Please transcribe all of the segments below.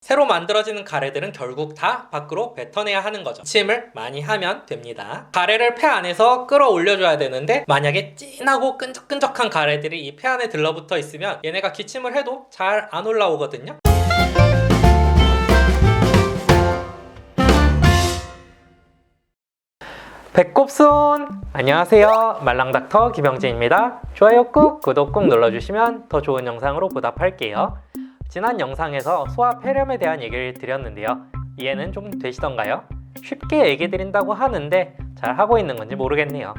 새로 만들어지는 가래들은 결국 다 밖으로 뱉어내야 하는 거죠. 기침을 많이 하면 됩니다. 가래를 폐 안에서 끌어올려줘야 되는데 만약에 진하고 끈적끈적한 가래들이 이 폐 안에 들러붙어 있으면 얘네가 기침을 해도 잘 안 올라오거든요. 배꼽손! 안녕하세요. 말랑닥터 김영진입니다. 좋아요 꾹, 구독 꾹 눌러주시면 더 좋은 영상으로 보답할게요. 지난 영상에서 소화 폐렴에 대한 얘기를 드렸는데요. 이해는 좀 되시던가요? 쉽게 얘기 드린다고 하는데 잘 하고 있는 건지 모르겠네요.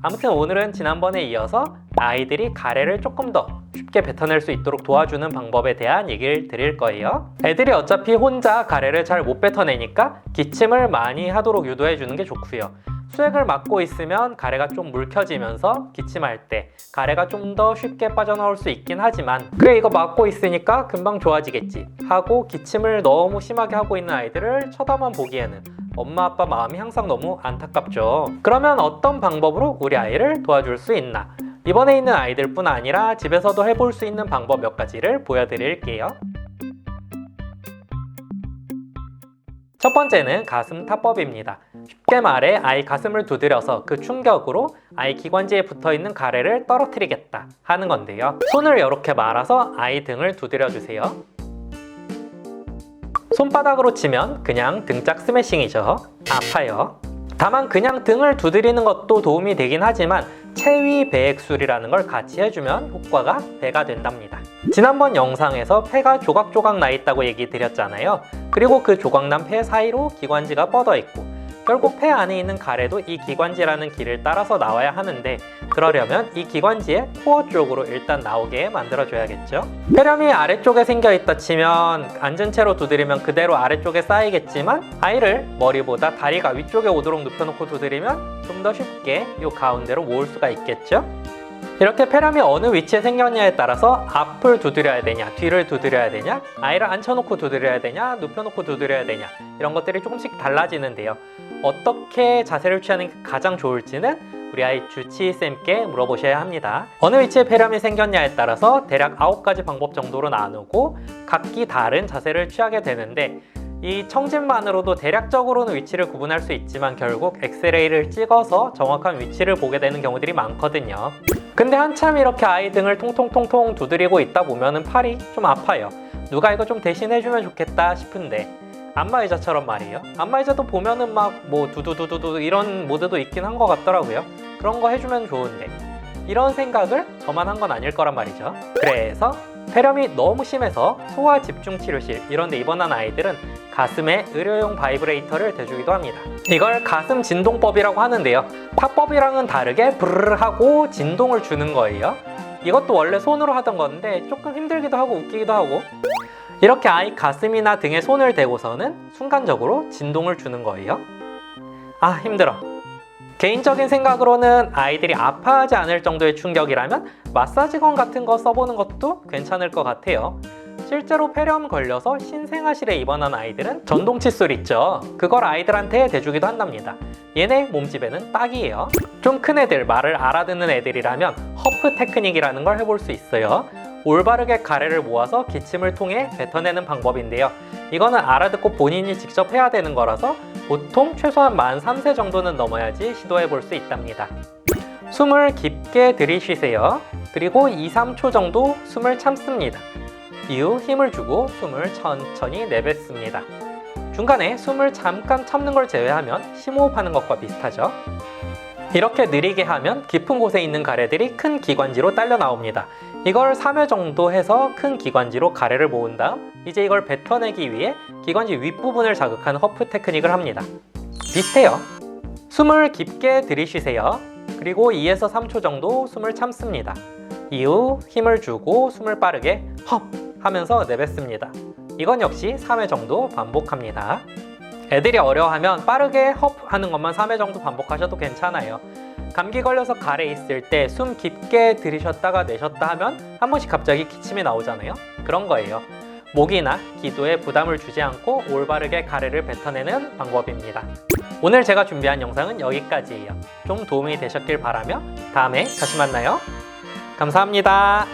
아무튼 오늘은 지난번에 이어서 아이들이 가래를 조금 더 쉽게 뱉어낼 수 있도록 도와주는 방법에 대한 얘기를 드릴 거예요. 애들이 어차피 혼자 가래를 잘 못 뱉어내니까 기침을 많이 하도록 유도해 주는 게 좋고요. 수액을 맞고 있으면 가래가 좀 물켜지면서 기침할 때 가래가 좀 더 쉽게 빠져나올 수 있긴 하지만 그래 이거 맞고 있으니까 금방 좋아지겠지 하고 기침을 너무 심하게 하고 있는 아이들을 쳐다만 보기에는 엄마 아빠 마음이 항상 너무 안타깝죠. 그러면 어떤 방법으로 우리 아이를 도와줄 수 있나? 이번에 있는 아이들 뿐 아니라 집에서도 해볼 수 있는 방법 몇 가지를 보여드릴게요. 첫 번째는 가슴 타법입니다. 쉽게 말해 아이 가슴을 두드려서 그 충격으로 아이 기관지에 붙어있는 가래를 떨어뜨리겠다 하는 건데요. 손을 이렇게 말아서 아이 등을 두드려 주세요. 손바닥으로 치면 그냥 등짝 스매싱이죠. 아파요. 다만 그냥 등을 두드리는 것도 도움이 되긴 하지만 체위 배액술이라는 걸 같이 해주면 효과가 배가 된답니다. 지난번 영상에서 폐가 조각조각 나 있다고 얘기 드렸잖아요. 그리고 그 조각난 폐 사이로 기관지가 뻗어 있고 결국 폐 안에 있는 가래도 이 기관지라는 길을 따라서 나와야 하는데 그러려면 이 기관지의 코어 쪽으로 일단 나오게 만들어줘야겠죠. 폐렴이 아래쪽에 생겨있다 치면 앉은 채로 두드리면 그대로 아래쪽에 쌓이겠지만 아이를 머리보다 다리가 위쪽에 오도록 눕혀놓고 두드리면 좀 더 쉽게 이 가운데로 모을 수가 있겠죠. 이렇게 폐렴이 어느 위치에 생겼냐에 따라서 앞을 두드려야 되냐, 뒤를 두드려야 되냐, 아이를 앉혀놓고 두드려야 되냐, 눕혀놓고 두드려야 되냐 이런 것들이 조금씩 달라지는데요. 어떻게 자세를 취하는 게 가장 좋을지는 우리 아이 주치의쌤께 물어보셔야 합니다. 어느 위치에 폐렴이 생겼냐에 따라서 대략 9가지 방법 정도로 나누고 각기 다른 자세를 취하게 되는데 이 청진만으로도 대략적으로는 위치를 구분할 수 있지만 결국 엑스레이를 찍어서 정확한 위치를 보게 되는 경우들이 많거든요. 근데 한참 이렇게 아이 등을 통통통통 두드리고 있다 보면은 팔이 좀 아파요. 누가 이거 좀 대신해주면 좋겠다 싶은데 안마의자처럼 말이에요. 안마의자도 보면은 막 뭐 두두두두두 이런 모드도 있긴 한 것 같더라고요. 그런 거 해주면 좋은데 이런 생각을 저만 한 건 아닐 거란 말이죠. 그래서 폐렴이 너무 심해서 소아집중치료실 이런 데 입원한 아이들은 가슴에 의료용 바이브레이터를 대주기도 합니다. 이걸 가슴 진동법이라고 하는데요. 타법이랑은 다르게 브르르 하고 진동을 주는 거예요. 이것도 원래 손으로 하던 건데 조금 힘들기도 하고 웃기기도 하고 이렇게 아이 가슴이나 등에 손을 대고서는 순간적으로 진동을 주는 거예요. 아 힘들어. 개인적인 생각으로는 아이들이 아파하지 않을 정도의 충격이라면 마사지건 같은 거 써보는 것도 괜찮을 것 같아요. 실제로 폐렴 걸려서 신생아실에 입원한 아이들은 전동 칫솔 있죠. 그걸 아이들한테 대주기도 한답니다. 얘네 몸집에는 딱이에요. 좀 큰 애들, 말을 알아듣는 애들이라면 허프 테크닉이라는 걸 해볼 수 있어요. 올바르게 가래를 모아서 기침을 통해 뱉어내는 방법인데요. 이거는 알아듣고 본인이 직접 해야 되는 거라서 보통 최소한 만 3세 정도는 넘어야지 시도해 볼 수 있답니다. 숨을 깊게 들이쉬세요. 그리고 2-3초 정도 숨을 참습니다. 이후 힘을 주고 숨을 천천히 내뱉습니다. 중간에 숨을 잠깐 참는 걸 제외하면 심호흡하는 것과 비슷하죠. 이렇게 느리게 하면 깊은 곳에 있는 가래들이 큰 기관지로 딸려 나옵니다. 이걸 3회 정도 해서 큰 기관지로 가래를 모은 다음 이제 이걸 뱉어내기 위해 기관지 윗부분을 자극하는 허프 테크닉을 합니다. 비슷해요. 숨을 깊게 들이쉬세요. 그리고 2-3초 정도 숨을 참습니다. 이후 힘을 주고 숨을 빠르게 헙 하면서 내뱉습니다. 이건 역시 3회 정도 반복합니다. 애들이 어려워하면 빠르게 헙 하는 것만 3회 정도 반복하셔도 괜찮아요. 감기 걸려서 가래 있을 때 숨 깊게 들이셨다가 내셨다 하면 한 번씩 갑자기 기침이 나오잖아요. 그런 거예요. 목이나 기도에 부담을 주지 않고 올바르게 가래를 뱉어내는 방법입니다. 오늘 제가 준비한 영상은 여기까지예요. 좀 도움이 되셨길 바라며 다음에 다시 만나요. 감사합니다.